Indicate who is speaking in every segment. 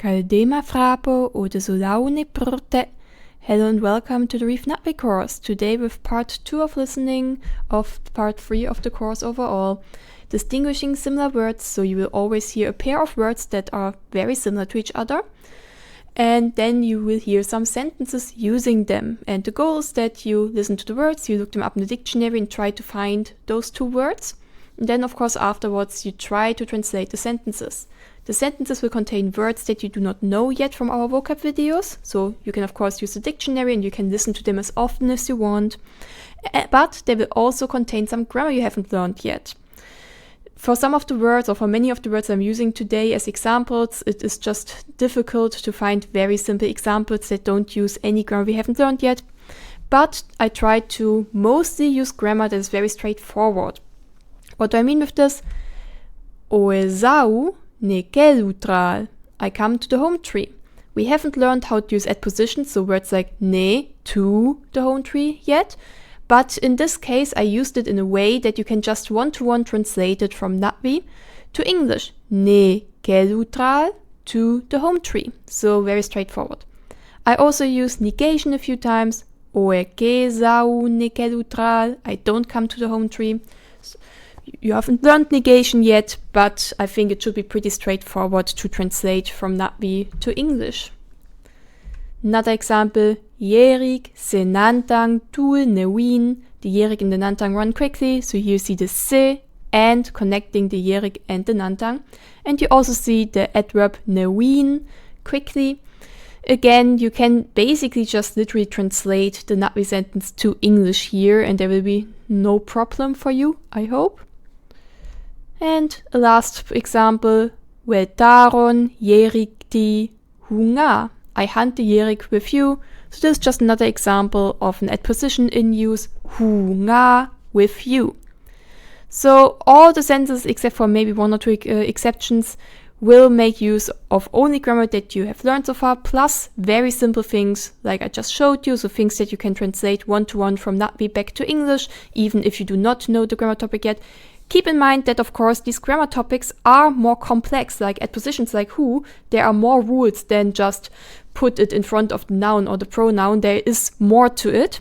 Speaker 1: Caldema frapo oder solaune prte. Hello and welcome to the Reef Nutway course. Today with part 2 of listening of part 3 of the course overall. Distinguishing similar words, so you will always hear a pair of words that are very similar to each other. And then you will hear some sentences using them. And the goal is that you listen to the words, you look them up in the dictionary and try to find those two words. And then, of course, afterwards, you try to translate the sentences. The sentences will contain words that you do not know yet from our vocab videos. So you can, of course, use the dictionary and you can listen to them as often as you want. But they will also contain some grammar you haven't learned yet. For some of the words, or for many of the words I'm using today as examples, it is just difficult to find very simple examples that don't use any grammar we haven't learned yet. But I try to mostly use grammar that is very straightforward. What do I mean with this? O esau ne kelutral. I come to the home tree. We haven't learned how to use adpositions, so words like ne, to the home tree yet. But in this case, I used it in a way that you can just one-to-one translate it from Nutway to English. Ne kelutral to the home tree. So very straightforward. I also use negation a few times. O esau ne kelutral. I don't come to the home tree. You haven't learned negation yet, but I think it should be pretty straightforward to translate from Nutway to English. Another example, Yerig se nantang tul newin. The Yerig and the nantang run quickly, so here you see the se and connecting the Yerig and the nantang. And you also see the adverb newin, quickly. Again, you can basically just literally translate the Nutway sentence to English here, and there will be no problem for you, I hope. And a last example, Weltaron yerigti hunga. I hunt the yerig with you. So this is just another example of an adposition in use, hunga, with you. So all the sentences, except for maybe one or two exceptions, will make use of only grammar that you have learned so far, plus very simple things like I just showed you, so things that you can translate one-to-one from Nutway back to English, even if you do not know the grammar topic yet. Keep in mind that, of course, these grammar topics are more complex, like adpositions like who. There are more rules than just put it in front of the noun or the pronoun. There is more to it.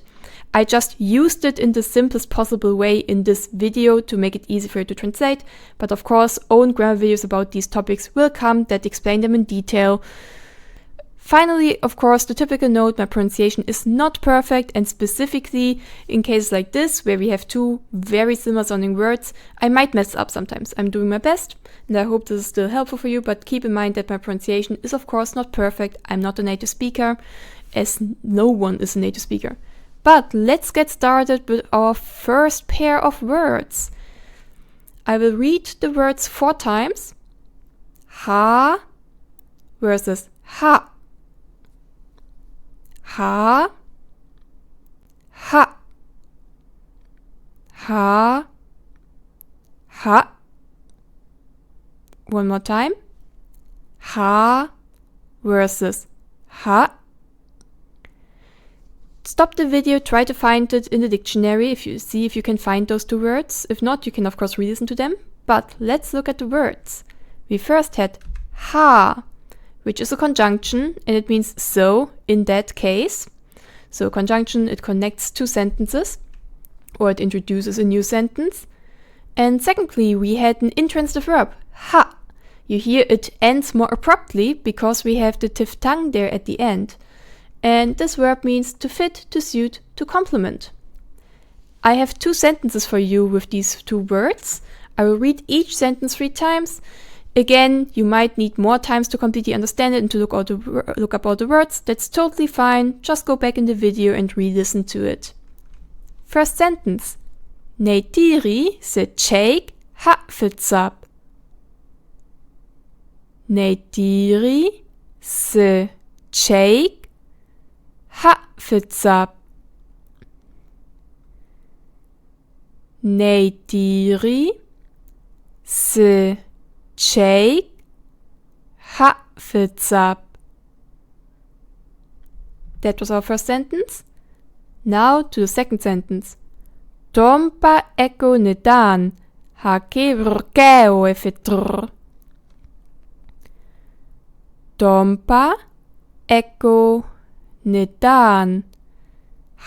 Speaker 1: I just used it in the simplest possible way in this video to make it easy for you to translate. But of course, own grammar videos about these topics will come that explain them in detail. Finally, of course, the typical note, my pronunciation is not perfect, and specifically in cases like this, where we have two very similar sounding words, I might mess up sometimes. I'm doing my best, and I hope this is still helpful for you, but keep in mind that my pronunciation is of course not perfect. I'm not a native speaker, as no one is a native speaker. But let's get started with our first pair of words. I will read the words 4 times. Ha versus ha. Ha, ha, ha, ha. One more time. Ha versus ha. Stop the video, try to find it in the dictionary if you can find those two words. If not, you can of course re-listen to them. But let's look at the words. We first had ha, which is a conjunction, and it means so in that case. So conjunction, it connects two sentences, or it introduces a new sentence. And secondly, we had an intransitive verb, ha. You hear it ends more abruptly because we have the diphthong there at the end. And this verb means to fit, to suit, to complement. I have 2 sentences for you with these 2 words. I will read each sentence 3 times. Again, you might need more times to completely understand it and to look up all the words. That's totally fine. Just go back in the video and re-listen to it. First sentence. Neitiri se cheik ha fitsap. Neitiri se cheik ha fitsap. Neitiri se cheik ha fitsap. That was our first sentence. Now to the second sentence. Tompa eko nedan ha kevrkeo e fitr. Tompa, Echo, Nedan.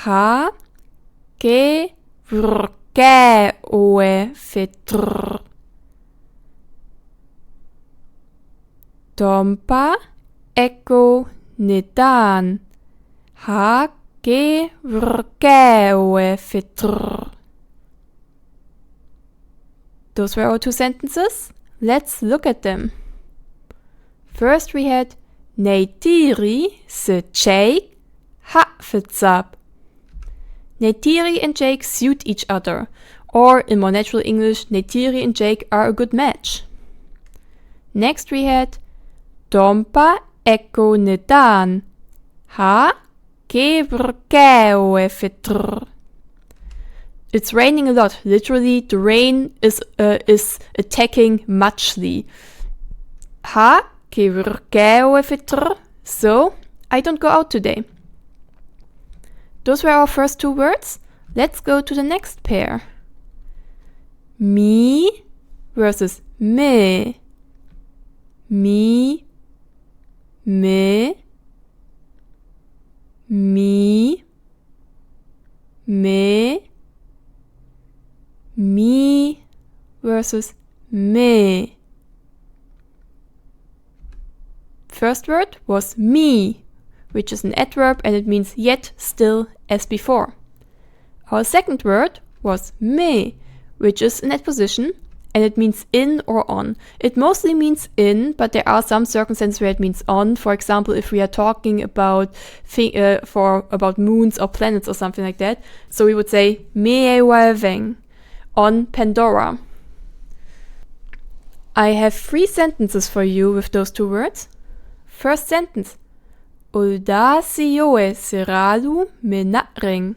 Speaker 1: Ha, Ke, Vrke, Oe, Fitr. Tompa, Echo, Nedan. Ha, Ke, Vrke, Oe, Fitr. Those were our two sentences. Let's look at them. First we had Neytiri se Jake ha fitsab. Neytiri and Jake suit each other, or in more natural English, Neytiri and Jake are a good match. Next we had Tompa Echo Nedan ha kevrkeo fitr. It's raining a lot. Literally, the rain is attacking muchly. Ha kevrkeo fitr. So, I don't go out today. Those were our first two words. Let's go to the next pair. Me versus me. Me, me, me, me, me versus me. First word was me, which is an adverb and it means yet, still, as before. Our second word was me, which is an adposition and it means in or on. It mostly means in, but there are some circumstances where it means on. For example, if we are talking about moons or planets or something like that. So we would say me waving on Pandora. I have 3 sentences for you with those two words. First sentence. Audasioe seradu menareng.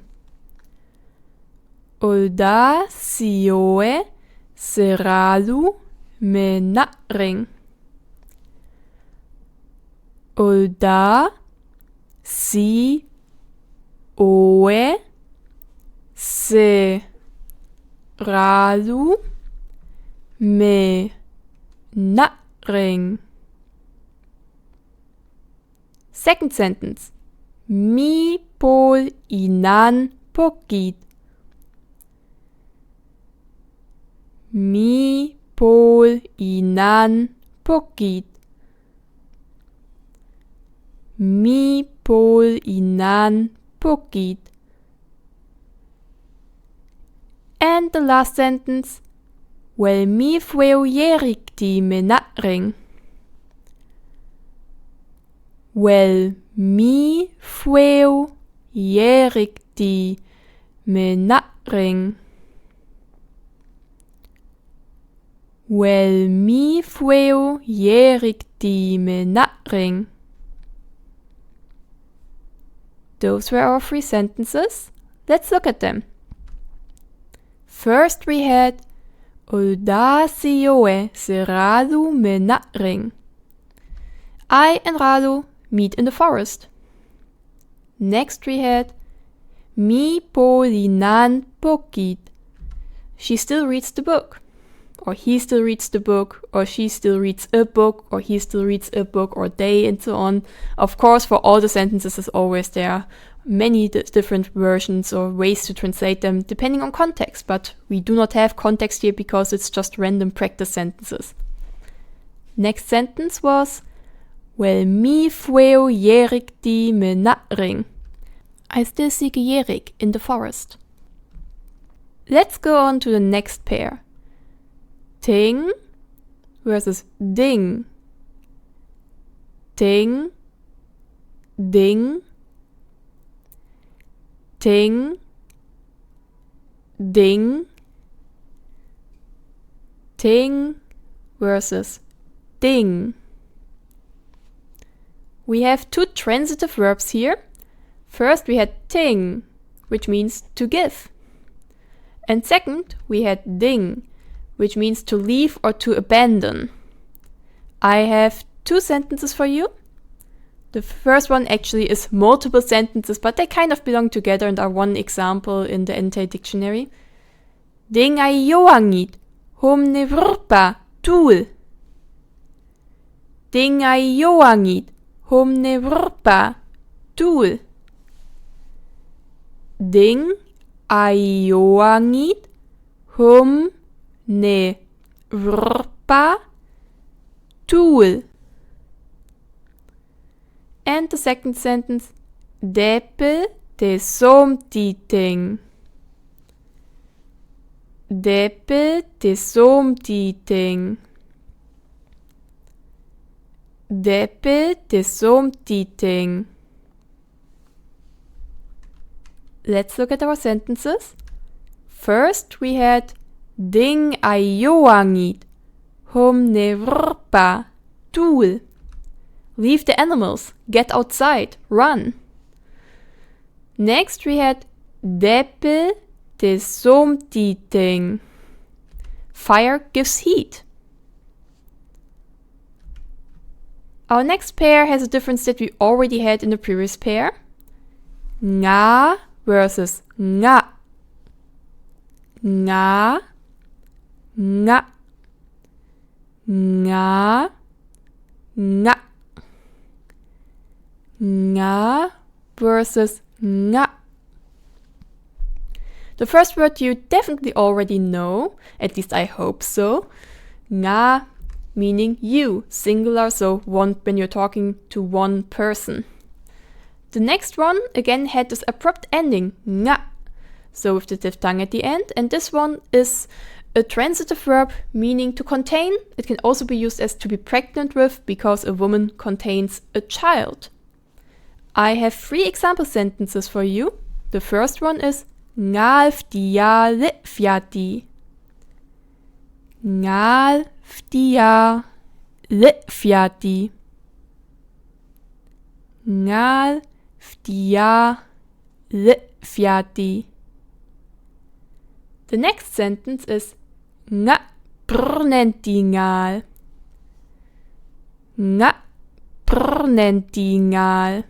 Speaker 1: Audasioe seradu menareng. Audasioe seradu menareng. Second sentence. Mi pol inan pokit. Mi pol inan pokit. Mi pol inan pokit. And the last sentence. Wel mi fueu yerik di menareng. Wel mi fueu yerik di menareng. Wel mi fueu yerik di menareng. Those were our 3 sentences. Let's look at them. First we had Audasioe se Radu menareng. I and Radu meet in the forest. Next we had Mi polinan pokit. She still reads the book. Or he still reads the book, or she still reads a book, or he still reads a book, or they, and so on. Of course, for all the sentences, as always, there are many different versions or ways to translate them, depending on context, but we do not have context here because it's just random practice sentences. Next sentence was, Wel mi fueu yerik di menareng. I still seek a yerik in the forest. Let's go on to the next pair. Ting versus ding. Ting, ding, ting, ding, ting versus ding. We have 2 transitive verbs here. First we had ting, which means to give. And second we had ding, which means to leave or to abandon. I have 2 sentences for you. The first one actually is multiple sentences, but they kind of belong together and are one example in the NT dictionary. Ding ai joangit, hom ne vrpa, tool. Ding ai joangit, hom ne vrpa, tool. Ding ai joangit, hom ne vrpa, tool. And the second sentence, Depe te somtiting. Depe te somtiting. Depe te somtiting. Let's look at our sentences. First we had Ding ai joangit, hom ne vrpa, tool. Leave the animals, get outside, run. Next we had Depe te somtiting. Fire gives heat. Our next pair has a difference that we already had in the previous pair. Nga versus nga. Nga, nga, nga, nga. Nga versus nga. The first word you definitely already know, at least I hope so. Nga meaning you, singular, so one when you're talking to one person. The next one again had this abrupt ending, nga, so with the diphthong at the end, and this one is a transitive verb meaning to contain. It can also be used as to be pregnant with because a woman contains a child. I have 3 example sentences for you. The first one is Ngalftia litfiati. Ngalftia litfiati. Ngalftia litfiati. The next sentence is Nga prnentingal. Nga prnentingal.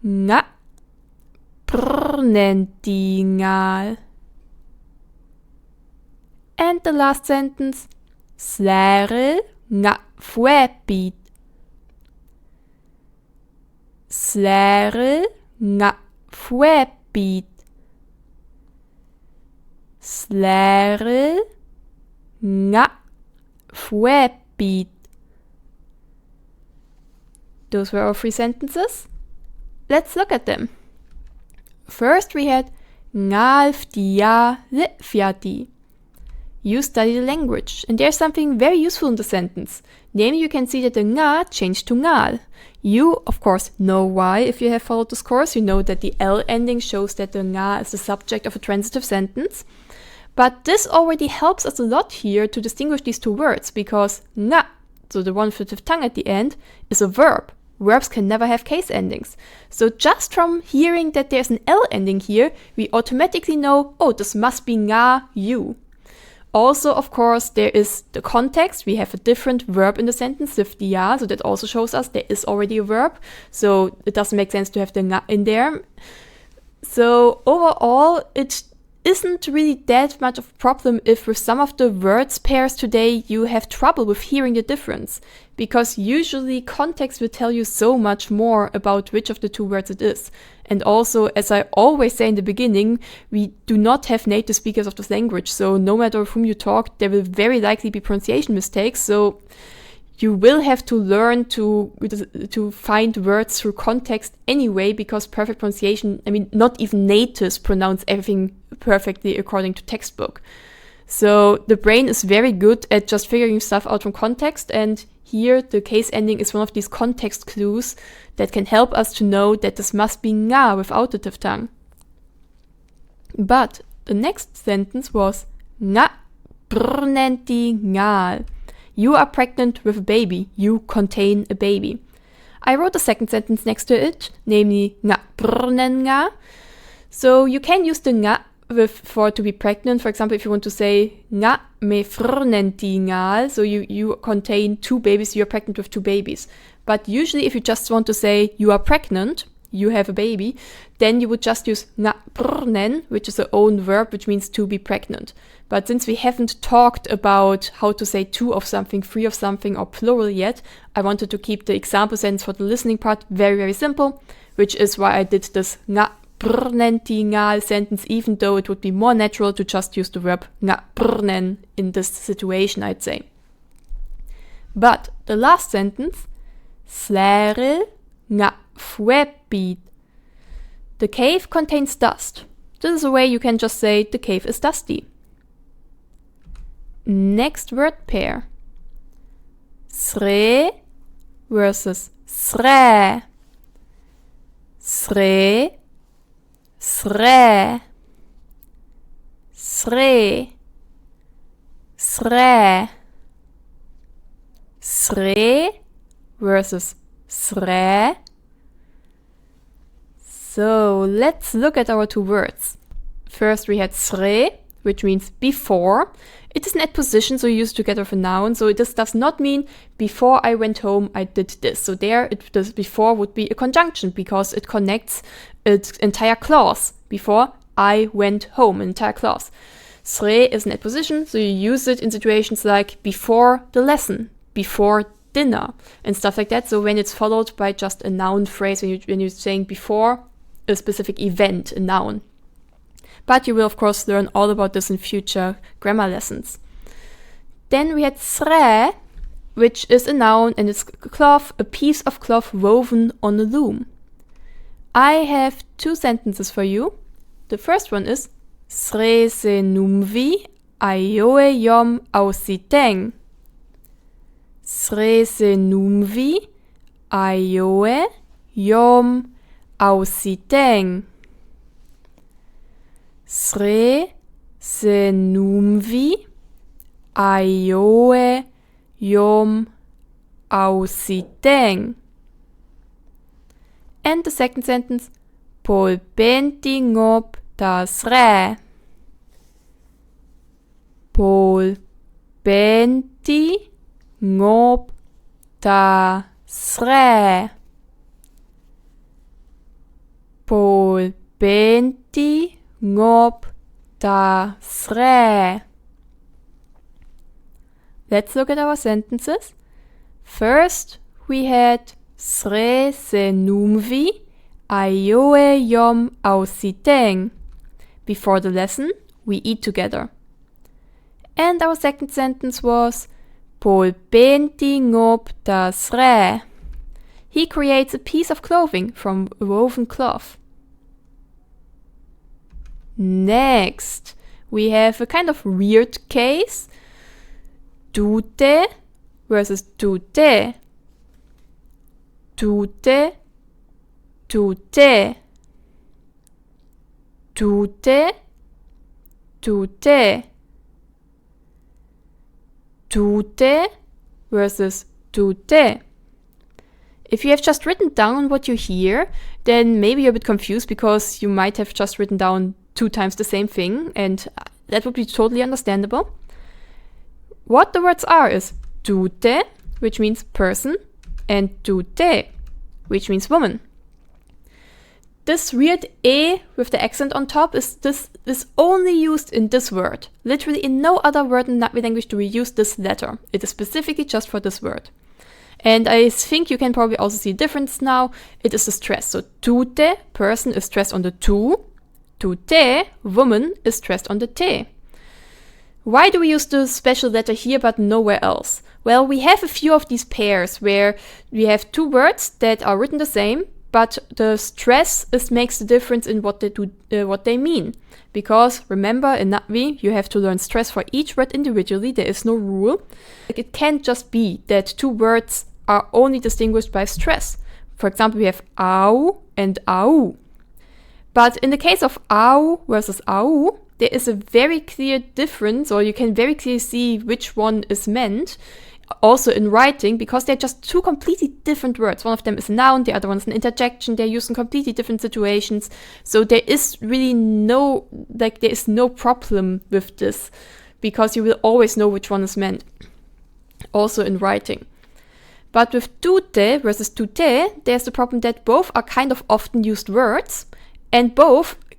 Speaker 1: Nga prnentingal. And the last sentence, Slerel nga fuepit. Slerel nga fuepit. Slerel nga fuepit. Those were our 3 sentences. Let's look at them. First we had Ngalftia litfiati. You study the language, and there's something very useful in the sentence. Namely, you can see that the nga changed to ngal. You, of course, know why. If you have followed this course, you know that the L ending shows that the nga is the subject of a transitive sentence. But this already helps us a lot here to distinguish these 2 words, because nga, so the one with the diphthong at the end, is a verb. Verbs can never have case endings. So just from hearing that there's an L ending here, we automatically know, oh, this must be nga, you. Also, of course, there is the context. We have a different verb in the sentence, liftia, so that also shows us there is already a verb. So it doesn't make sense to have the nga in there. So overall, it isn't really that much of a problem if with some of the words pairs today you have trouble with hearing the difference, because usually context will tell you so much more about which of the 2 words it is. And also, as I always say in the beginning, we do not have native speakers of this language, so no matter with whom you talk, there will very likely be pronunciation mistakes, so you will have to learn to find words through context anyway, because perfect pronunciation, I mean, not even natives pronounce everything perfectly according to textbook. So the brain is very good at just figuring stuff out from context, and here the case ending is one of these context clues that can help us to know that this must be nga without the diphthong. But the next sentence was nga prnenti ngal. You are pregnant with a baby. You contain a baby. I wrote the second sentence next to it, namely nga prnen nga. So you can use the nga for to be pregnant. For example, if you want to say nga me frnenti ngal, so you contain 2 babies, you are pregnant with 2 babies. But usually if you just want to say you are pregnant, you have a baby, then you would just use nga prnen, which is the own verb, which means to be pregnant. But since we haven't talked about how to say two of something, three of something, or plural yet, I wanted to keep the example sentence for the listening part very, very simple, which is why I did this nga brnen ngal sentence, even though it would be more natural to just use the verb nga brnen in this situation, I'd say. But the last sentence, slerel nga fwepid. The cave contains dust. This is a way you can just say the cave is dusty. Next word pair. Sre versus sre. Sre, sre. Sre, sre. Sre versus sre. So let's look at our two words. First we had sre, which means before. It is an adposition, so you use it together with a noun. So this does not mean before I went home I did this. So there, this before would be a conjunction because it connects its entire clause. Before I went home, an entire clause. Sre is an adposition, so you use it in situations like before the lesson, before dinner, and stuff like that. So when it's followed by just a noun phrase, when you're saying before a specific event, a noun. But you will, of course, learn all about this in future grammar lessons. Then we had sre, which is a noun, and it's cloth, a piece of cloth woven on a loom. I have two sentences for you. The first one is sre se numvi aioe yom ausiteng. Sre se numvi aioe yom ausiteng. Sre se numvi aioe yom ausiteng. And the second sentence, pol benti ngop ta sre. Pol benti ngop ta sre. Pol benti ngop ta sre. Let's look at our sentences. First, we had sre se numvi aioe yom ausiteng. Before the lesson, we eat together. And our second sentence was pol benti ngop ta sre. He creates a piece of clothing from woven cloth. Next, we have a kind of weird case. Tute versus tute. Tute, tute. Tute, tute. Tute versus tute. If you have just written down what you hear, then maybe you're a bit confused because you might have just written down 2 times the same thing, and that would be totally understandable. What the words are is tute, which means person, and tute, which means woman. This weird e with the accent on top is only used in this word. Literally in no other word in Latvian language do we use this letter. It is specifically just for this word. And I think you can probably also see a difference now. It is the stress. So tute, person, is stressed on the tu. Tute, woman, is stressed on the te. Why do we use the special letter here but nowhere else? Well, we have a few of these pairs where we have 2 words that are written the same, but the stress makes the difference in what they do, what they mean. Because remember, in Latvi, you have to learn stress for each word individually. There is no rule. It can't just be that 2 words are only distinguished by stress. For example, we have au and au. But in the case of au versus au, there is a very clear difference, or you can very clearly see which one is meant, also in writing, because they're just 2 completely different words. One of them is a noun, the other one is an interjection. They're used in completely different situations. So there is really there is no problem with this, because you will always know which one is meant, also in writing. But with tute versus tute, there's the problem that both are kind of often used words, and both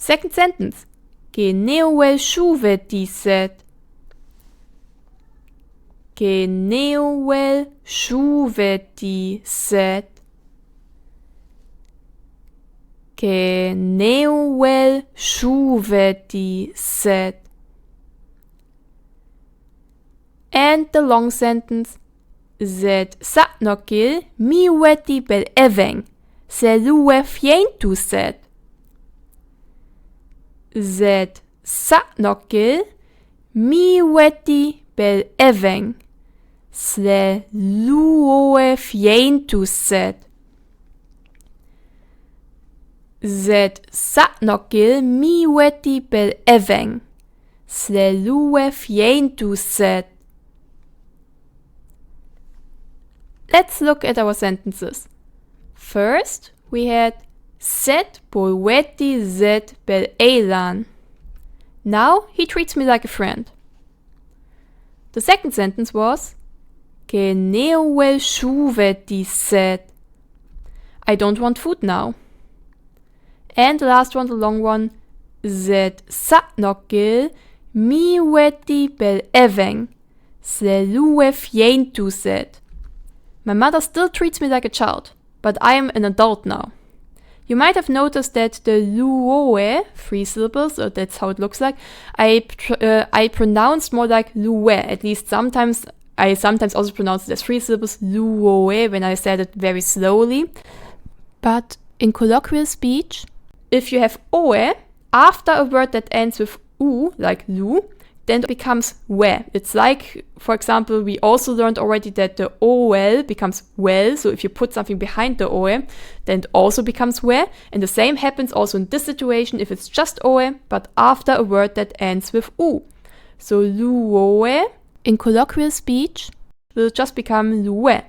Speaker 1: Second sentence. Geneoel shuvet. Geneoel shuvet. Geneoel shuvet. And the long sentence. Zet satnokil miweti bel eveng. Selue fientu set. Zet satnokil miweti bel eveng. Selue fientu set. Zet satnokil miweti bel eveng. Selue fientu set. Let's look at our sentences. First, we had Set polweti zet bel elan. Now he treats me like a friend. The second sentence was Geneoel shuveti set. I don't want food now. And the last one, the long one, Zet satnokil miweti bel eveng. Selue fientu set. My mother still treats me like a child, but I am an adult now. You might have noticed that the luoe, 3 syllables, so that's how it looks like, I pronounced more like luwe. At least sometimes, I sometimes also pronounce it as 3 syllables, luoe, when I said it very slowly. But in colloquial speech, if you have oe after a word that ends with u, like lu, then it becomes we. It's like, for example, we also learned already that the ol becomes well. So if you put something behind the oe, then it also becomes we. And the same happens also in this situation if it's just oe, but after a word that ends with u. So luoe in colloquial speech will just become luwe.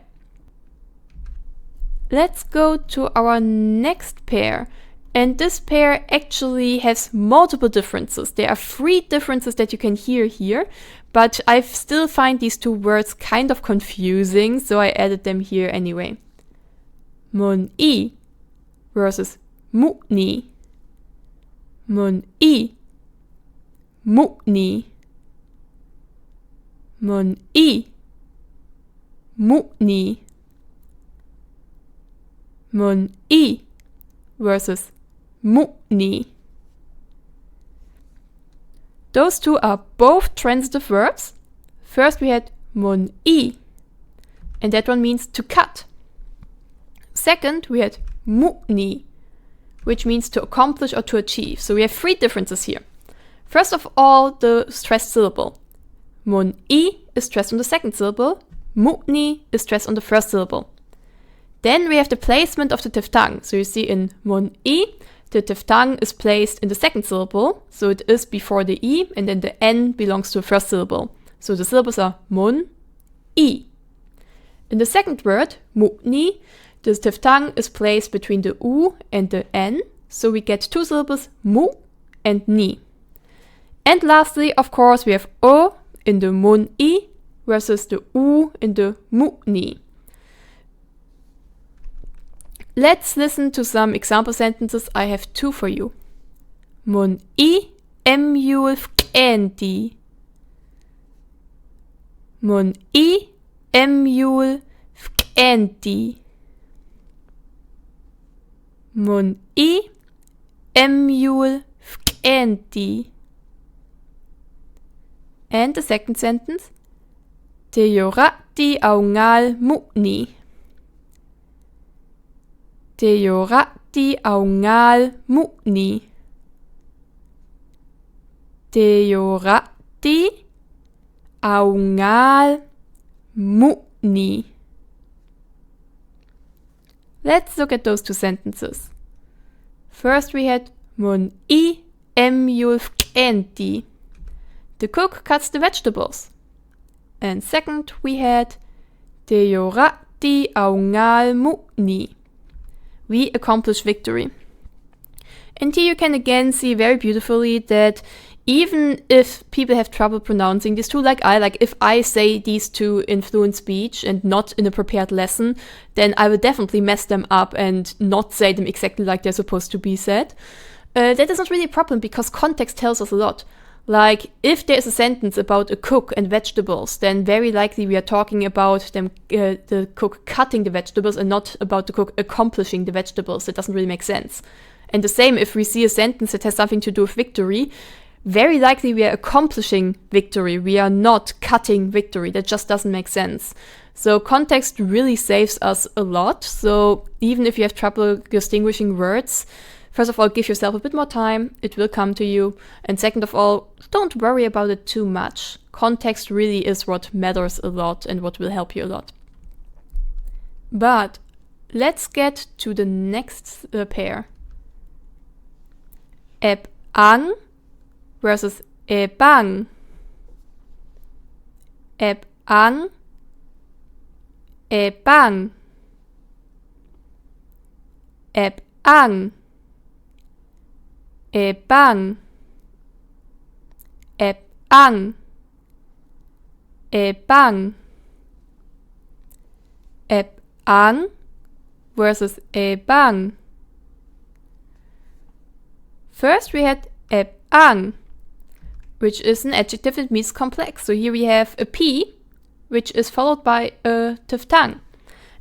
Speaker 1: Let's go to our next pair. And this pair actually has multiple differences. There are 3 differences that you can hear here, but I still find these 2 words kind of confusing, so I added them here anyway. Mun-i versus mu-ni. Mun-i, mu-ni. Mun-i, mu-ni. Mun-i versus mu-ni. Those 2 are both transitive verbs. First we had mun-i, and that one means to cut. Second we had mu-ni, which means to accomplish or to achieve. So we have 3 differences here. First of all, the stressed syllable. Mun-i is stressed on the second syllable, mu-ni is stressed on the first syllable. Then we have the placement of the diphthong. So you see in mun-i, the diphthong is placed in the second syllable, so it is before the i, and then the n belongs to the first syllable. So the syllables are mun-i. In the second word, mu-ni, the diphthong is placed between the u and the n, so we get 2 syllables, mu and ni. And lastly, of course, we have o in the mun-i versus the u in the mu-ni. Let's listen to some example sentences. I have 2 for you. Mun-i emjul fkenti. Mun-i emjul fkenti. Mun-i emjul fkenti. And the second sentence. Teorati aungal mu-ni. Teorati aungal mu-ni. Teorati aungal mu-ni. Let's look at those 2 sentences. First we had mun-i emjul fkenti. The cook cuts the vegetables. And second we had Teorati aungal mu-ni. We accomplish victory. And here you can again see very beautifully that even if people have trouble pronouncing these 2 like if I say these 2 in fluent speech and not in a prepared lesson, then I will definitely mess them up and not say them exactly like they're supposed to be said. that is not really a problem because context tells us a lot. Like, if there is a sentence about a cook and vegetables, then very likely we are talking about the cook cutting the vegetables and not about the cook accomplishing the vegetables. It doesn't really make sense. And the same, if we see a sentence that has something to do with victory, very likely we are accomplishing victory. We are not cutting victory. That just doesn't make sense. So context really saves us a lot. So even if you have trouble distinguishing words, first of all, give yourself a bit more time. It will come to you. And second of all, don't worry about it too much. Context really is what matters a lot and what will help you a lot. But let's get to the next pair. Eb-ang versus ebang. Eb-ang, ebang. Eb-ang, ebang. Eb-ang, ebang. Eb-ang versus ebang. First we had eb-ang, which is an adjective that means complex. So here we have a P, which is followed by a diphthong.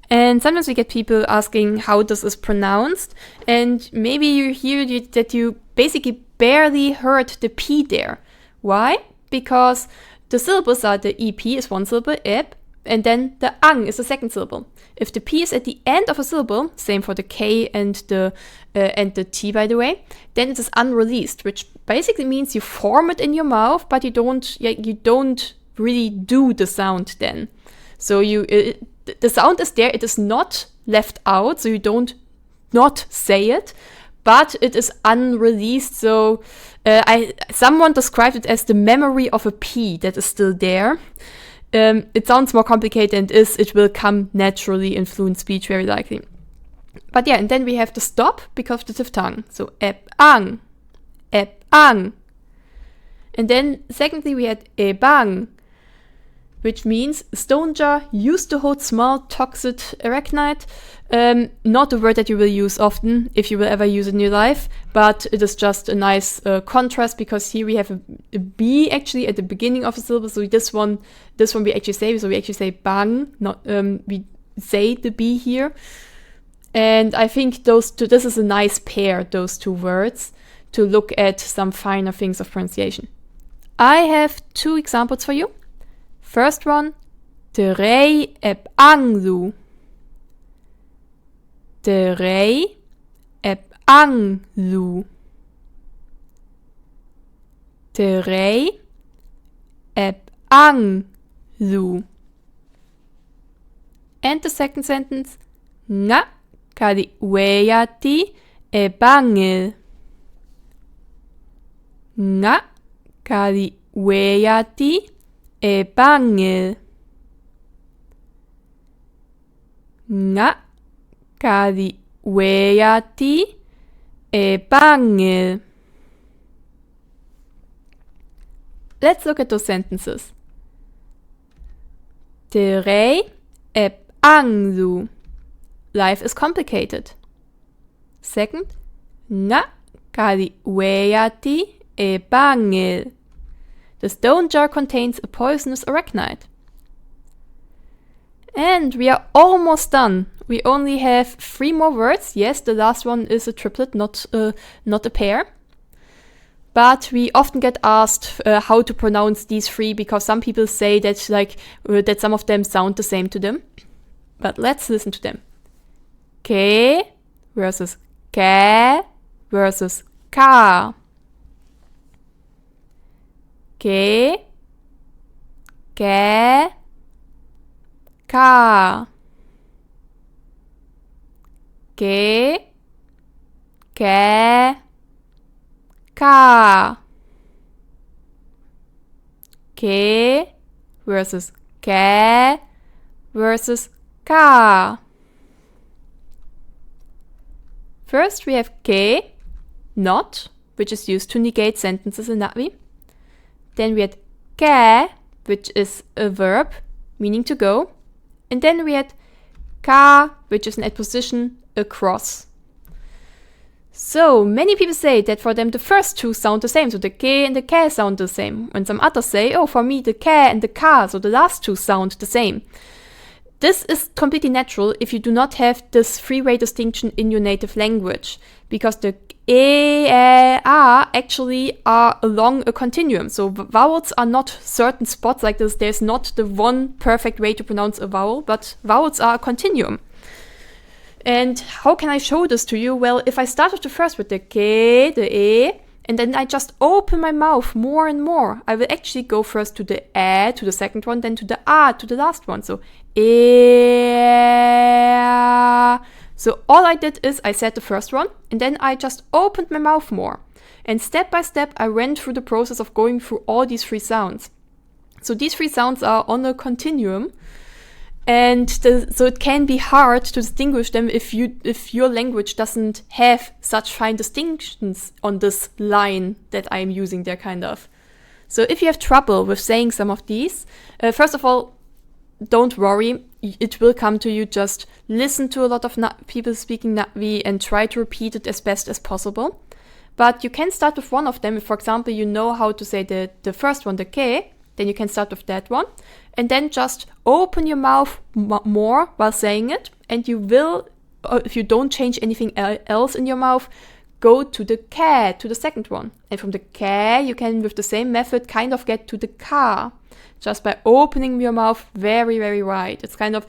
Speaker 1: And sometimes we get people asking how this is pronounced, and maybe you hear that you basically barely heard the P there. Why? Because the syllables are the EP is one syllable, eb, and then the ang is the second syllable. If the P is at the end of a syllable, same for the K and the T, by the way, then it is unreleased, which basically means you form it in your mouth, but you don't really do the sound then. So the sound is there, it is not left out, so you don't not say it, but it is unreleased. So someone described it as the memory of a P that is still there. It sounds more complicated than it is. It will come naturally in fluent speech, very likely. But yeah, and then we have the stop because of the diphthong. So eb-ang, eb-ang. And then secondly, we had ebang, which means stone jar used to hold small toxic arachnite. Not a word that you will use often if you will ever use it in your life, but it is just a nice contrast because here we have a B actually at the beginning of the syllable. So this one we actually say. So we actually say bang, not we say the B here. And I think this is a nice pair, those two words, to look at some finer things of pronunciation. I have two examples for you. First one, te rei eb anglu. Te rei eb anglu. Te rei eb anglu. And the second sentence, nga kadi weati ebangel. Nga kadi weati ebangel. Nga kadi weati ebangel. Let's look at those sentences. Te rei eb anglu. Life is complicated. Second, nga kadi weati ebangel. The stone jar contains a poisonous arachnite. And we are almost done. We only have 3 more words. Yes, the last one is a triplet, not a pair. But we often get asked how to pronounce these 3 because some people say that that some of them sound the same to them. But let's listen to them. Ke versus ke versus ka. Ke, ke, ka. Ke, ke, ka. Ke versus ke versus ka. First we have ke, not, which is used to negate sentences in Latvi. Then we had ke, which is a verb, meaning to go. And then we had ka, which is an adposition across. So, many people say that for them the first two sound the same, so the ke and the ke sound the same. And some others say, oh, for me the ke and the ka, so the last two sound the same. This is completely natural if you do not have this three-way distinction in your native language, because the e, a actually are along a continuum. So vowels are not certain spots like this. There's not the one perfect way to pronounce a vowel, but vowels are a continuum. And how can I show this to you? Well, if I start with the first with the ke, the e, and then I just open my mouth more and more, I will actually go first to the e, to the second one, then to the a, to the last one. So e. So all I did is I said the first one, and then I just opened my mouth more. And step by step, I went through the process of going through all these three sounds. So these three sounds are on a continuum. And so it can be hard to distinguish them if your language doesn't have such fine distinctions on this line that I'm using there, kind of. So if you have trouble with saying some of these, first of all, don't worry, it will come to you. Just listen to a lot of people speaking Na'vi and try to repeat it as best as possible. But you can start with one of them. If, for example, you know how to say the first one, the ke, then you can start with that one. And then just open your mouth more while saying it. And you will, if you don't change anything else in your mouth, go to the ke, to the second one. And from the ke, you can, with the same method, kind of get to the ka, just by opening your mouth very, very wide. It's kind of,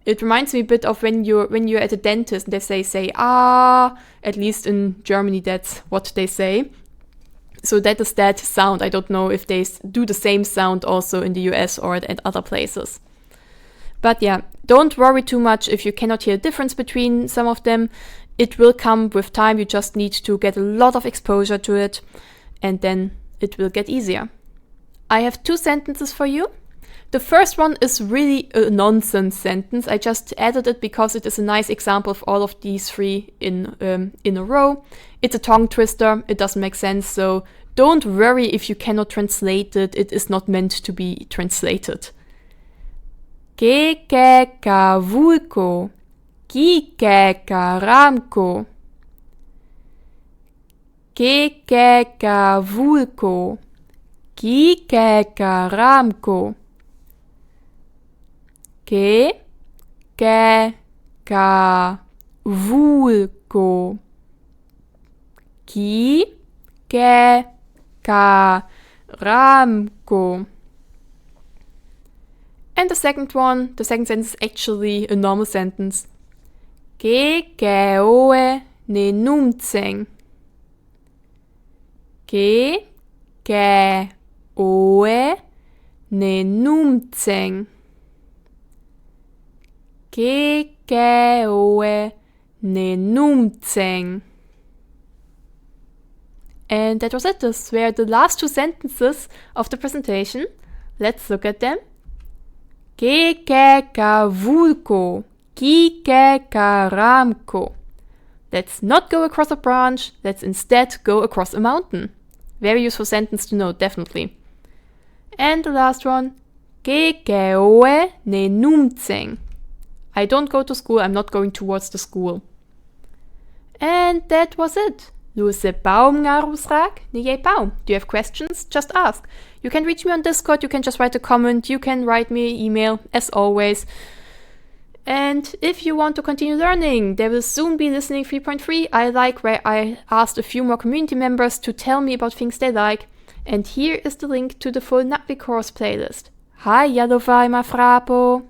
Speaker 1: it reminds me a bit of when you're at a dentist and they say ah, at least in Germany that's what they say. So that is that sound. I don't know if they do the same sound also in the US or at other places. But yeah, don't worry too much if you cannot hear a difference between some of them. It will come with time. You just need to get a lot of exposure to it, and then it will get easier. I have two sentences for you. The first one is really a nonsense sentence. I just added it because it is a nice example of all of these three in a row. It's a tongue twister. It doesn't make sense, so don't worry if you cannot translate it. It is not meant to be translated. Ke ke ka vulko, ki ke ka ramko. Ke ke ka vulko, ki ke ka ramko. Ke ke ka vulko, ki ke ka ramko. And the second sentence is actually a normal sentence. Ke ke oe ne numtseng. Ke ke oe ne numtseng. Ke ke oe ne numtseng. And that was it. Those were the last two sentences of the presentation. Let's look at them. Ke ke ka vulko, ki ke ka ramko. Let's not go across a branch. Let's instead go across a mountain. Very useful sentence to know, definitely. And the last one. Ke ke oe ne numtseng. I don't go to school. I'm not going towards the school. And that was it. Luse Baum Ngarusrak, Nije Baum. Do you have questions? Just ask. You can reach me on Discord, you can just write a comment, you can write me an email, as always. And if you want to continue learning, there will soon be Listening 3.3 I like, where I asked a few more community members to tell me about things they like. And here is the link to the full Na'vi course playlist. Hi, Yalovai, ma frapo.